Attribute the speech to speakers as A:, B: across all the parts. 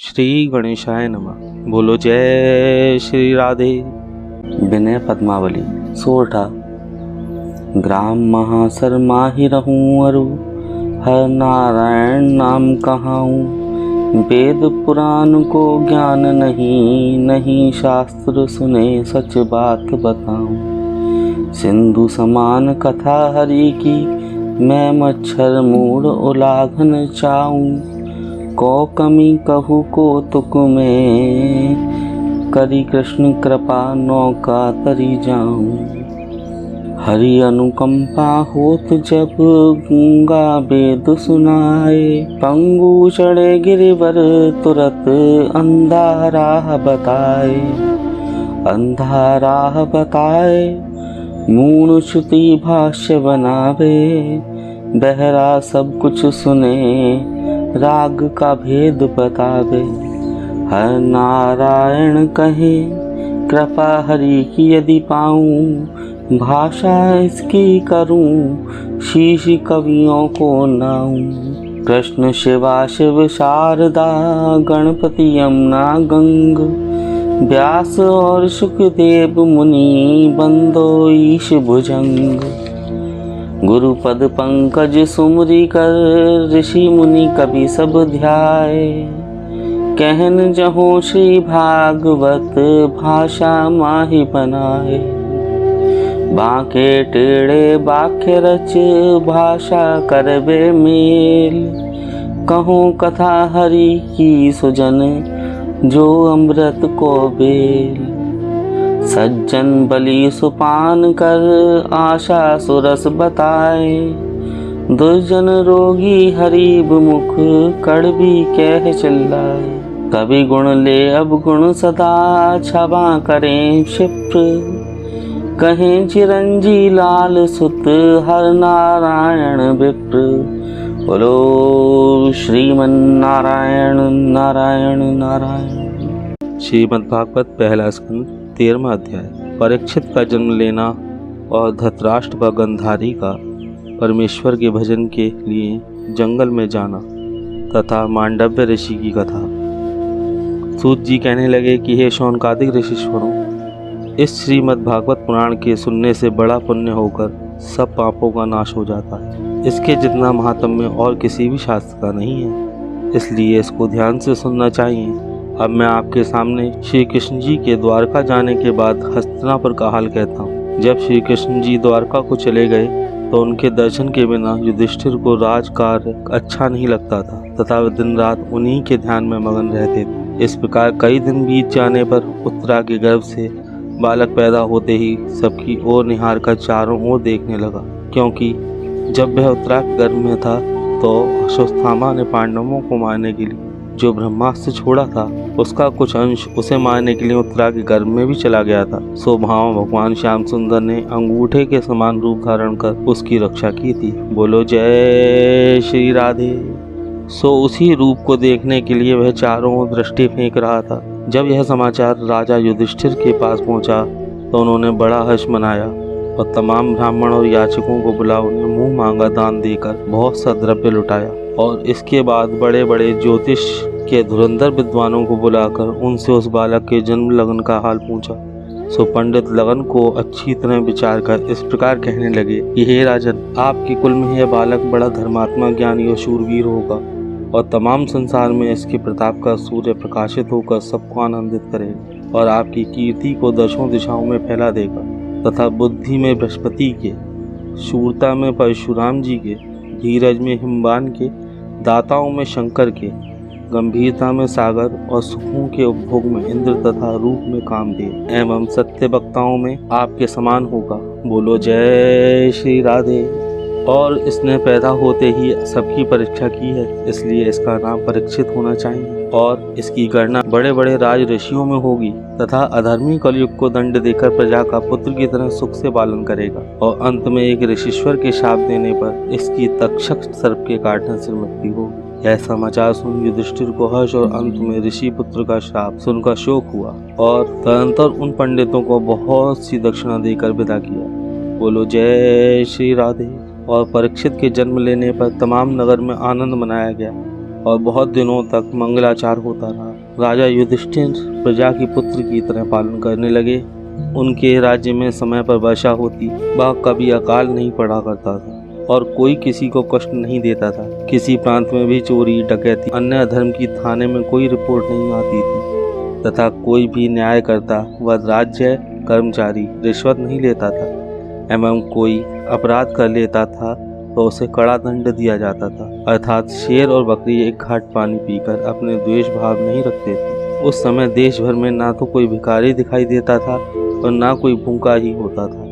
A: श्री गणेशाय नमः। बोलो जय श्री राधे।
B: विनय पद्मावली सोरठा। ग्राम महासर माहि रहूं अरु, हर नारायण नाम कहाऊं। वेद पुराण को ज्ञान नहीं, नहीं शास्त्र सुने सच बात बताऊं। सिंधु समान कथा हरि की, मैं मच्छर मूढ़ उलाघन चाऊं। को कमी कहू को तुक में, करी कृष्ण कृपा नौका तरी जाऊं। हरि अनुकंपा होत जब, गूंगा वेद सुनाए। पंगु चढ़े गिरिवर तुरत, अंधा राह बताए। अंधा राह बताए, मूढ़ श्रुति भाष्य बनावे। बहरा सब कुछ सुने, राग का भेद बतावे। हर नारायण कहे, कृपा हरि की यदि पाऊं। भाषा इसकी करूं, शीश कवियों को नाऊं। कृष्ण शिवा शिव शारदा, गणपति यमुना गंग। व्यास और सुखदेव मुनि, बंदो ईश भुजंग। गुरुपद पंकज सुमरी कर, ऋषि मुनि कवि सब ध्याए। कहन जहो श्री भागवत, भाषा माहि बनाए। बांके टेढ़े वाक्य रच, भाषा करबे मेल। कहो कथा हरि की सुजन, जो अमृत को बेल। सज्जन बलि सुपान कर, आशा सुरस बताए। दुर्जन रोगी हरिब मुख, कड़वी कह चिल्लाए। कवि गुण ले अब गुण सदा, क्षमा करें क्षिप्र। कहें चिरंजी लाल सुत, हर नारायण विप्र। बोलो श्रीमन नारायण नारायण नारायण।
A: श्रीमद् भागवत पहला स्कंद 13वां अध्याय। परीक्षित का जन्म लेना और धृतराष्ट्र व गांधारी का परमेश्वर के भजन के लिए जंगल में जाना तथा मांडव्य ऋषि की कथा। सूत जी कहने लगे कि हे शौनकादिक ऋषिश्वरों, इस श्रीमद् भागवत पुराण के सुनने से बड़ा पुण्य होकर सब पापों का नाश हो जाता है। इसके जितना महात्म्य और किसी भी शास्त्र का नहीं है, इसलिए इसको ध्यान से सुनना चाहिए। अब मैं आपके सामने श्री कृष्ण जी के द्वारका जाने के बाद हस्तिनापुर का हाल कहता हूँ। जब श्री कृष्ण जी द्वारका को चले गए तो उनके दर्शन के बिना युधिष्ठिर को राजकार्य अच्छा नहीं लगता था तथा वे दिन रात उन्हीं के ध्यान में मगन रहते थे। इस प्रकार कई दिन बीत जाने पर उत्तरा के गर्भ से बालक पैदा होते ही सबकी ओर निहार कर चारों ओर देखने लगा, क्योंकि जब वह उत्तरा के गर्भ में था तो अश्वत्थामा ने पांडवों को मारने के लिए जो ब्रह्मास्त्र छोड़ा था, उसका कुछ अंश उसे मारने के लिए उत्तरा के गर्भ में भी चला गया था। सो भाव भगवान श्याम सुंदर ने अंगूठे के समान रूप धारण कर उसकी रक्षा की थी। बोलो जय श्री राधे। सो उसी रूप को देखने के लिए वह चारों ओर दृष्टि फेंक रहा था। जब यह समाचार राजा युधिष्ठिर के पास पहुंचा तो उन्होंने बड़ा हर्ष मनाया और तमाम ब्राह्मण और याचकों को बुला उन्हें मुंह मांगा दान देकर बहुत सा द्रव्य लुटाया। और इसके बाद बड़े बड़े ज्योतिष के धुरंधर विद्वानों को बुलाकर उनसे उस बालक के जन्म लगन का हाल पूछा। सो पंडित लगन को अच्छी तरह विचार कर इस प्रकार कहने लगे कि हे राजन, आपके कुल में यह बालक बड़ा धर्मात्मा, ज्ञानी और शूरवीर होगा और तमाम संसार में इसके प्रताप का सूर्य प्रकाशित होकर सबको आनंदित करेगा और आपकी कीर्ति को दशों दिशाओं में फैला देगा तथा बुद्धि में बृहस्पति के, शूरता में परशुराम जी के, धीरज में हिमवान के, दाताओं में शंकर के, गंभीरता में सागर और सुखों के उपभोग में इंद्र तथा रूप में कामदेव एवं सत्य वक्ताओं में आपके समान होगा। बोलो जय श्री राधे। और इसने पैदा होते ही सबकी परीक्षा की है, इसलिए इसका नाम परीक्षित होना चाहिए और इसकी गणना बड़े बड़े राज ऋषियों में होगी तथा अधर्मी कलयुग को दंड देकर प्रजा का पुत्र की तरह सुख से पालन करेगा। और अंत में एक ऋषिश्वर के शाप देने पर इसकी तक्षक सर्प के काटने से मृत्यु होगी। यह समाचार सुन युधिष्ठिर को हर्ष और अंत में ऋषि पुत्र का श्राप सुनकर शोक हुआ और तदंतर उन पंडितों को बहुत सी दक्षिणा देकर विदा किया। बोलो जय श्री राधे। और परीक्षित के जन्म लेने पर तमाम नगर में आनंद मनाया गया और बहुत दिनों तक मंगलाचार होता रहा। राजा युधिष्ठिर प्रजा की पुत्र की तरह पालन करने लगे। उनके राज्य में समय पर वर्षा होती, वह कभी अकाल नहीं पड़ा करता था और कोई किसी को कष्ट नहीं देता था। किसी प्रांत में भी चोरी, डकैती, अन्य अधर्म की थाने में कोई रिपोर्ट नहीं आती थी तथा कोई भी न्याय करता व राज्य कर्मचारी रिश्वत नहीं लेता था एवं कोई अपराध कर लेता था तो उसे कड़ा दंड दिया जाता था, अर्थात शेर और बकरी एक घाट पानी पीकर अपने द्वेष भाव नहीं रखते थे। उस समय देश भर में ना तो कोई भिखारी दिखाई देता था और ना कोई भूखा ही होता था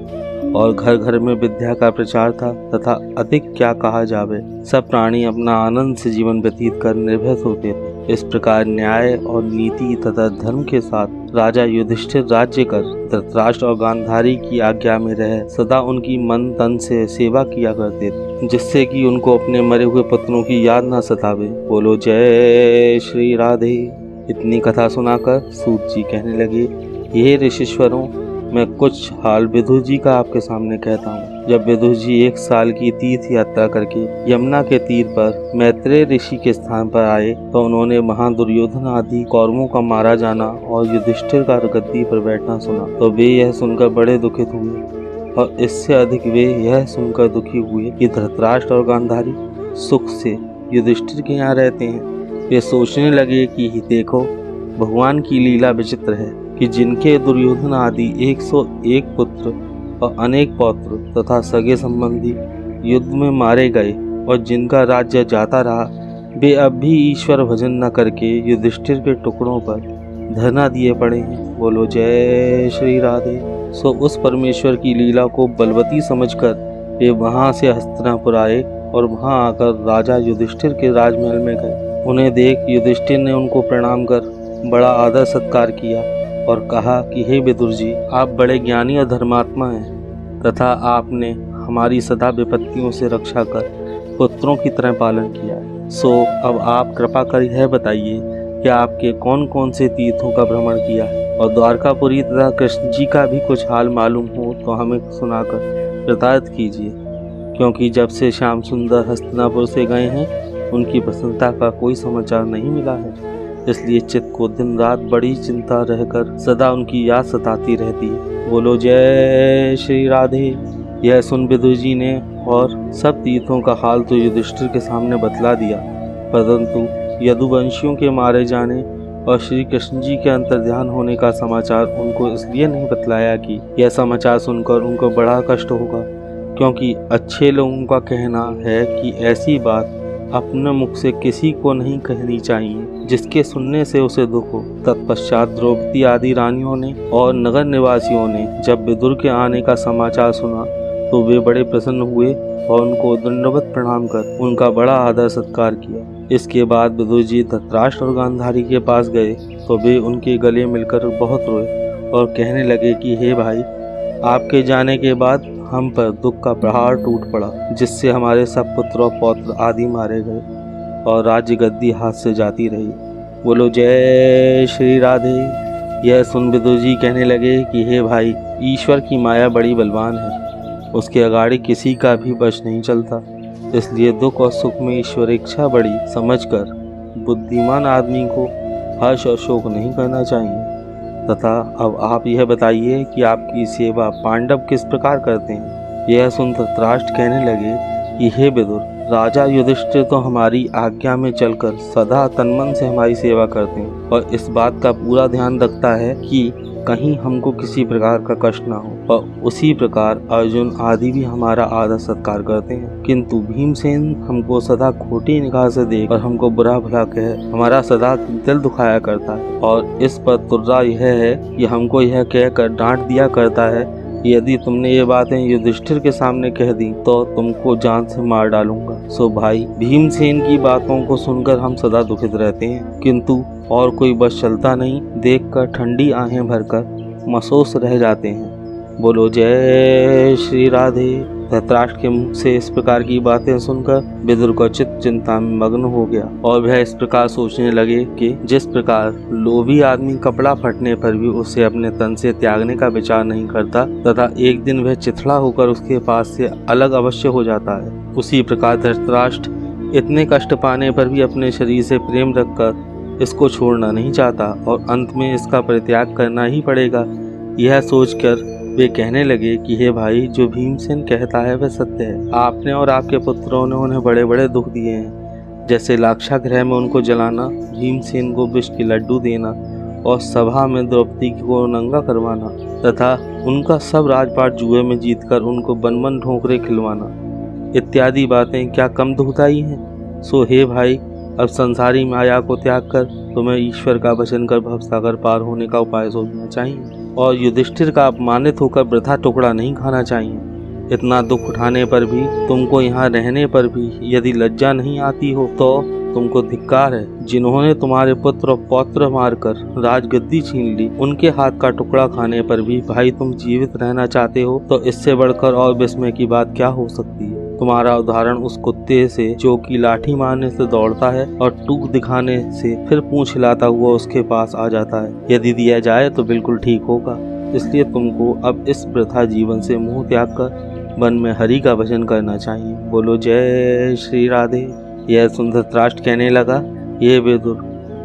A: और घर घर में विद्या का प्रचार था तथा अधिक क्या कहा जावे, सब प्राणी अपना आनंद से जीवन व्यतीत कर निर्भय होते थे। इस प्रकार न्याय और नीति तथा धर्म के साथ राजा युधिष्ठिर राज्य कर धृतराष्ट्र और गांधारी की आज्ञा में रह सदा उनकी मन तन से सेवा किया करते थे, जिससे कि उनको अपने मरे हुए पुत्रों की याद न सतावे। बोलो जय श्री राधे। इतनी कथा सुनाकर सूत जी कहने लगे, ये ऋषिश्वरों, मैं कुछ हाल विदुर जी का आपके सामने कहता हूँ। जब विदुर जी 1 साल की तीर्थ यात्रा करके यमुना के तीर पर मैत्रेय ऋषि के स्थान पर आए तो उन्होंने वहां दुर्योधन आदि कौरवों का मारा जाना और युधिष्ठिर का गद्दी पर बैठना सुना तो वे यह सुनकर बड़े दुखित हुए और इससे अधिक वे यह सुनकर दुखी हुए कि धृतराष्ट्र और गांधारी सुख से युधिष्ठिर के यहाँ रहते हैं। वे सोचने लगे कि देखो, भगवान की लीला विचित्र है कि जिनके दुर्योधन आदि 101 पुत्र और अनेक पौत्र तथा सगे संबंधी युद्ध में मारे गए और जिनका राज्य जाता रहा, वे अब भी ईश्वर भजन न करके युधिष्ठिर के टुकड़ों पर धरना दिए पड़े हैं। बोलो जय श्री राधे। सो उस परमेश्वर की लीला को बलवती समझकर वे वहां से हस्तिनापुर आए और वहां आकर राजा युधिष्ठिर के राजमहल में गए। उन्हें देख युधिष्ठिर ने उनको प्रणाम कर बड़ा आदर सत्कार किया और कहा कि हे विदुर जी, आप बड़े ज्ञानी और धर्मात्मा हैं तथा आपने हमारी सदा विपत्तियों से रक्षा कर पुत्रों की तरह पालन किया है। सो अब आप कृपा कर यह बताइए कि आपके कौन कौन से तीर्थों का भ्रमण किया है और द्वारकापुरी तथा कृष्ण जी का भी कुछ हाल मालूम हो तो हमें सुनाकर कृतार्थ कीजिए, क्योंकि जब से श्याम सुंदर हस्तिनापुर से गए हैं उनकी प्रसन्नता का कोई समाचार नहीं मिला है। इसलिए चित्त को दिन रात बड़ी चिंता रहकर सदा उनकी याद सताती रहती है। बोलो जय श्री राधे। यह सुन विदुर जी ने और सब तीर्थों का हाल तो युधिष्ठिर के सामने बतला दिया, परंतु यदुवंशियों के मारे जाने और श्री कृष्ण जी के अंतर्ध्यान होने का समाचार उनको इसलिए नहीं बतलाया कि यह समाचार सुनकर उनको बड़ा कष्ट होगा, क्योंकि अच्छे लोगों का कहना है कि ऐसी बात अपने मुख से किसी को नहीं कहनी चाहिए जिसके सुनने से उसे दुख हो। तत्पश्चात द्रौपदी आदि रानियों ने और नगर निवासियों ने जब विदुर के आने का समाचार सुना तो वे बड़े प्रसन्न हुए और उनको दंडवत प्रणाम कर उनका बड़ा आदर सत्कार किया। इसके बाद विदुर जी धृतराष्ट्र और गांधारी के पास गए तो वे उनके गले मिलकर बहुत रोए और कहने लगे कि हे भाई, आपके जाने के बाद हम पर दुख का प्रहार टूट पड़ा, जिससे हमारे सब पुत्र और पौत्र आदि मारे गए और राज्य गद्दी हाथ से जाती रही। बोलो जय श्री राधे। यह सुन विदुर जी कहने लगे कि हे भाई, ईश्वर की माया बड़ी बलवान है, उसके अगाड़ी किसी का भी वश नहीं चलता। इसलिए दुख और सुख में ईश्वर इच्छा बड़ी समझकर बुद्धिमान आदमी को हर्ष और शोक नहीं करना चाहिए। तथा अब आप यह बताइए कि आपकी सेवा पांडव किस प्रकार करते हैं। यह सुन धृतराष्ट्र कहने लगे कि हे विदुर, राजा युधिष्ठिर तो हमारी आज्ञा में चलकर सदा तनमन से हमारी सेवा करते हैं और इस बात का पूरा ध्यान रखता है कि कहीं हमको किसी प्रकार का कष्ट ना हो, और उसी प्रकार अर्जुन आदि भी हमारा आदर सत्कार करते हैं। किंतु भीमसेन हमको सदा खोटी निगाह से देख और हमको बुरा भला कह हमारा सदा दिल दुखाया करता है, और इस पर तुर्रा यह है कि हमको यह कहकर डांट दिया करता है यदि तुमने ये बातें युधिष्ठिर के सामने कह दी तो तुमको जान से मार डालूंगा। सो भाई, भीमसेन की बातों को सुनकर हम सदा दुखित रहते हैं, किंतु और कोई बस चलता नहीं, देखकर ठंडी आहें भरकर मसोस रह जाते हैं। बोलो जय श्री राधे। धृतराष्ट्र के मुख से इस प्रकार की बातें सुनकर विदुर का चित्त चिंता में मग्न हो गया और वह इस प्रकार सोचने लगे कि जिस प्रकार लोभी आदमी कपड़ा फटने पर भी उसे अपने तन से त्यागने का विचार नहीं करता तथा एक दिन वह चिथड़ा होकर उसके पास से अलग अवश्य हो जाता है, उसी प्रकार धृतराष्ट्र इतने कष्ट पाने पर भी अपने शरीर से प्रेम रखकर इसको छोड़ना नहीं चाहता और अंत में इसका परित्याग करना ही पड़ेगा। यह सोचकर वे कहने लगे कि हे भाई, जो भीमसेन कहता है वह सत्य है। आपने और आपके पुत्रों ने उन्हें बड़े बड़े दुख दिए हैं, जैसे लाक्षागृह में उनको जलाना, भीमसेन को विष के लड्डू देना और सभा में द्रौपदी को नंगा करवाना तथा उनका सब राजपाट जुए में जीतकर उनको बन ठोकरे खिलवाना इत्यादि बातें क्या कम दुखदाई हैं। सो हे भाई, अब संसारी माया को त्याग कर तुम्हें ईश्वर का वचन कर भवसागर पार होने का उपाय सोचना चाहिए और युधिष्ठिर का अपमानित होकर वृथा टुकड़ा नहीं खाना चाहिए। इतना दुख उठाने पर भी, तुमको यहाँ रहने पर भी यदि लज्जा नहीं आती हो तो तुमको धिक्कार है। जिन्होंने तुम्हारे पुत्र और पौत्र मारकर राजगद्दी छीन ली, उनके हाथ का टुकड़ा खाने पर भी भाई तुम जीवित रहना चाहते हो, तो इससे बढ़कर और विस्मय की बात क्या हो सकती है। तुम्हारा उदाहरण उस कुत्ते से जो कि लाठी मारने से दौड़ता है और टूक दिखाने से फिर पूंछ हिलाता हुआ उसके पास आ जाता है, यदि दिया जाए तो बिल्कुल ठीक होगा। इसलिए तुमको अब इस वृथा जीवन से मुंह त्याग कर वन में हरि का भजन करना चाहिए। बोलो जय श्री राधे। यह सुन धृतराष्ट्र कहने लगा, ये विदुर,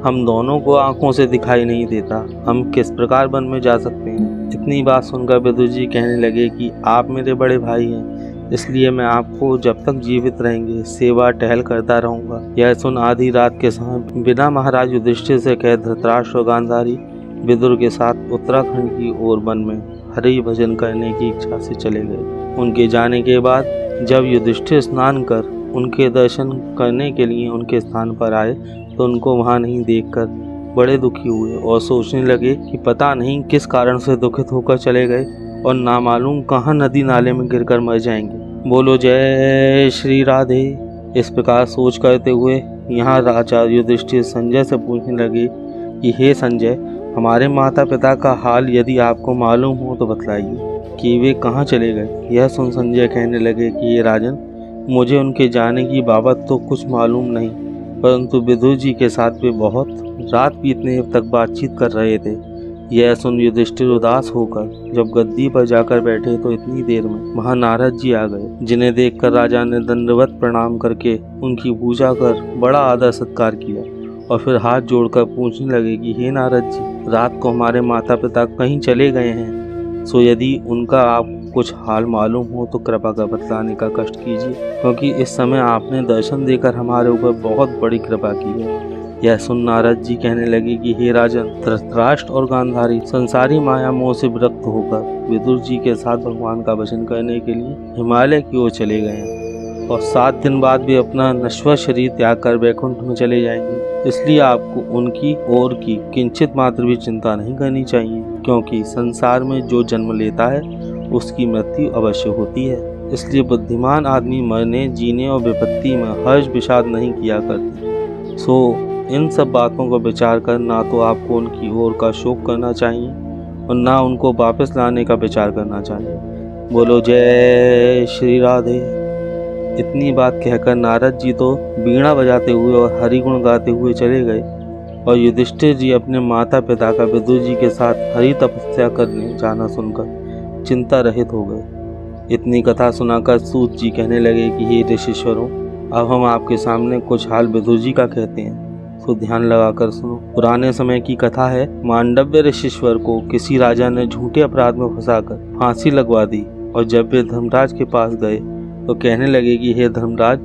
A: हम दोनों को आंखों से दिखाई नहीं देता, हम किस प्रकार वन में जा सकते हैं। इतनी बात सुनकर विदुर जी कहने लगे कि आप मेरे बड़े भाई हैं, इसलिए मैं आपको जब तक जीवित रहेंगे सेवा टहल करता रहूंगा। यह सुन आधी रात के समय बिना महाराज युधिष्ठिर से कहे धृतराष्ट्र और गांधारी विदुर के साथ उत्तराखंड की ओर वन में हरि भजन करने की इच्छा से चले गए। उनके जाने के बाद जब युधिष्ठिर स्नान कर उनके दर्शन करने के लिए उनके स्थान पर आए तो उनको वहां नहीं देखकर बड़े दुखी हुए और सोचने लगे कि पता नहीं किस कारण से दुखित होकर चले गए और नामालूम कहाँ नदी नाले में गिरकर मर जाएंगे। बोलो जय श्री राधे। इस प्रकार सोच करते हुए यहाँ राजा युधिष्ठिर संजय से पूछने लगे कि हे संजय, हमारे माता पिता का हाल यदि आपको मालूम हो तो बतलाइए कि वे कहाँ चले गए। यह सुन संजय कहने लगे कि ये राजन, मुझे उनके जाने की बाबत तो कुछ मालूम नहीं, परंतु विदुर जी के साथ वे बहुत रात बीतने तक बातचीत कर रहे थे। यह सुन युधिष्ठिर उदास होकर जब गद्दी पर जाकर बैठे तो इतनी देर में वहां नारद जी आ गए, जिन्हें देखकर राजा ने दंडवत प्रणाम करके उनकी पूजा कर बड़ा आदर सत्कार किया और फिर हाथ जोड़कर पूछने लगे कि हे नारद जी, रात को हमारे माता पिता कहीं चले गए हैं, सो यदि उनका आप कुछ हाल मालूम हो तो कृपा कर बतलाने का कष्ट कीजिए, क्योंकि इस समय आपने दर्शन देकर हमारे ऊपर बहुत बड़ी कृपा की है। यह सुन नारद जी कहने लगे कि हे राजन, धृतराष्ट्र और गांधारी संसारी माया मोह से विरक्त होकर विदुर जी के साथ भगवान का भजन करने के लिए हिमालय की ओर चले गए हैं और 7 दिन बाद भी अपना नश्वर शरीर त्याग कर वैकुंठ में चले जाएंगे। इसलिए आपको उनकी ओर की किंचित मात्र भी चिंता नहीं करनी चाहिए, क्योंकि संसार में जो जन्म लेता है उसकी मृत्यु अवश्य होती है। इसलिए बुद्धिमान आदमी मरने, जीने और विपत्ति में हर्ष विषाद नहीं किया करते। सो इन सब बातों को विचार कर ना तो आपको उनकी ओर का शोक करना चाहिए और ना उनको वापस लाने का विचार करना चाहिए। बोलो जय श्री राधे। इतनी बात कहकर नारद जी तो बीणा बजाते हुए और हरिगुण गाते हुए चले गए और युधिष्ठिर जी अपने माता पिता का विदुर जी के साथ हरि तपस्या करने जाना सुनकर चिंता रहित हो गए। इतनी कथा सुनाकर सूत जी कहने लगे कि हे ऋषिश्वरों, अब हम आपके सामने कुछ हाल विदुर जी का कहते हैं, तो ध्यान लगाकर सुनो। पुराने समय की कथा है। मांडव्य ऋषिश्वर को किसी राजा ने झूठे अपराध में फंसाकर फांसी लगवा दी और जब वे धर्मराज के पास गए तो कहने लगे कि हे धर्मराज,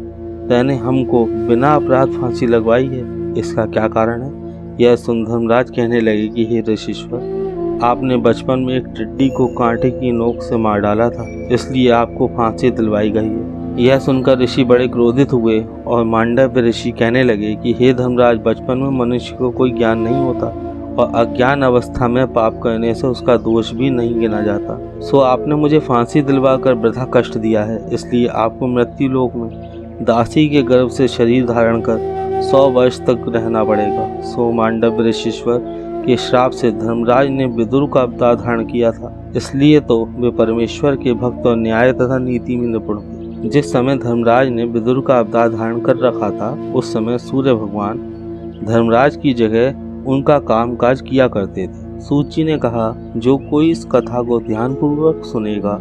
A: तैने हमको बिना अपराध फांसी लगवाई है, इसका क्या कारण है। यह सुन धर्मराज कहने लगे कि हे ऋषिश्वर, आपने बचपन में एक टिड्डी को कांटे की नोक से मार डाला था, इसलिए आपको फांसी दिलवाई गई है। यह सुनकर ऋषि बड़े क्रोधित हुए और मांडव्य ऋषि कहने लगे कि हे धर्मराज, बचपन में मनुष्य को कोई ज्ञान नहीं होता और अज्ञान अवस्था में पाप करने से उसका दोष भी नहीं गिना जाता। सो आपने मुझे फांसी दिलवा कर वृथा कष्ट दिया है, इसलिए आपको मृत्यु लोक में दासी के गर्भ से शरीर धारण कर 100 वर्ष तक रहना पड़ेगा। सो मांडव्य ऋषिश्वर के श्राप से धर्मराज ने विदुर का अवतार धारण किया था, इसलिए तो वे परमेश्वर के भक्त और न्याय तथा नीति में निपुण थे। जिस समय धर्मराज ने विदुर का अवतार धारण कर रखा था, उस समय सूर्य भगवान धर्मराज की जगह उनका कामकाज किया करते थे। सूत जी ने कहा, जो कोई इस कथा को ध्यानपूर्वक सुनेगा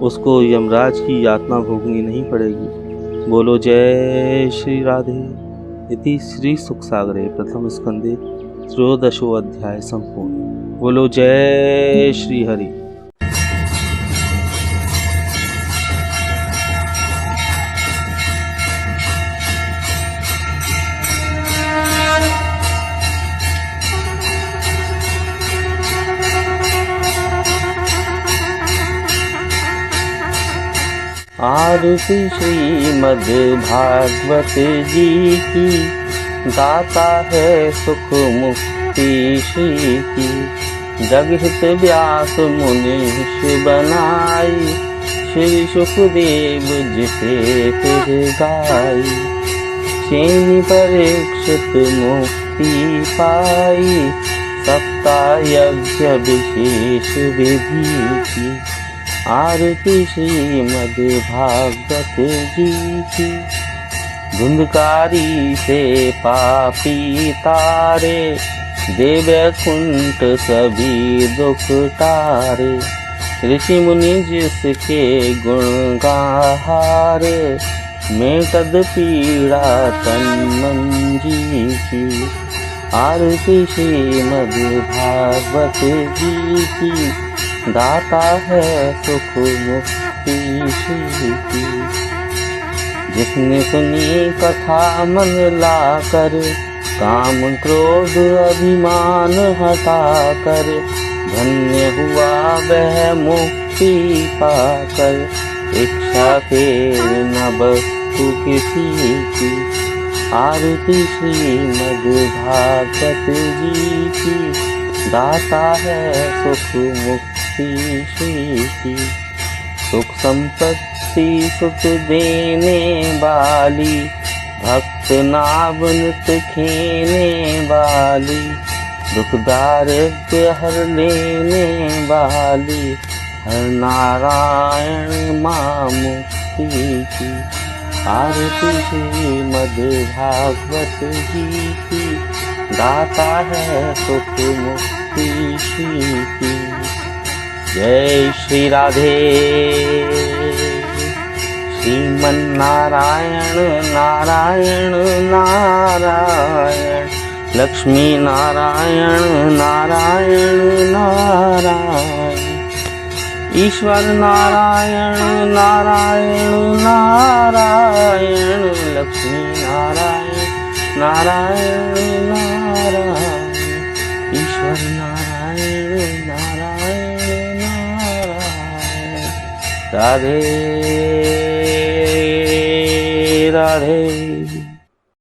A: उसको यमराज की यातना भोगनी नहीं पड़ेगी। बोलो जय श्री राधे। इति श्री सुखसागरे प्रथम स्कंदे त्रयोदशो अध्याय संपूर्ण। बोलो जय श्री हरि।
B: आरती श्रीमद् भागवत जी की, दाता है सुख मुक्ति श्री की। जगहित व्यास मुनीष बनाई, श्री सुखदेव जिसे फिर गाई। श्रेणी परीक्षित मुक्ति पाई, सप्ताह यज्ञ विशेष विधि की। आरती श्रीमद् भागवत जी की। धुंधकारी से पापी तारे, देव कुंठ सभी दुख तारे। ऋषि मुनि जिसके गुण गाहारे, मेटद पीड़ा तन मन जी की। आरती श्रीमद् भागवत जी की, दाता है सुख मुक्ति श्री की। जिसने सुनी कथा मन लाकर, काम क्रोध अभिमान हटाकर। धन्य हुआ वह मुक्ति पाकर, इच्छा फेर न वस्तु किसी की। आरती श्रीमद् भागवत जी की, दाता है सुख मुक्ति श्री की। सुख संपत्ति सुख देने वाली, भक्त नावनत खेने वाली। दुख दारिद्र्य हर लेने वाली, हर नारायण माँ मुक्ति की। आरती श्रीमद् भागवत जी की, दाता है सुख मुक्ति श्री की। जय श्री राधे। श्रीमन्नारायण नारायण नारायण, लक्ष्मी नारायण नारायण नारायण। ईश्वर नारायण नारायण नारायण, लक्ष्मी नारायण नारायण नारायण। ईश्वर नारायण नारायण नारायण। राधे राधे।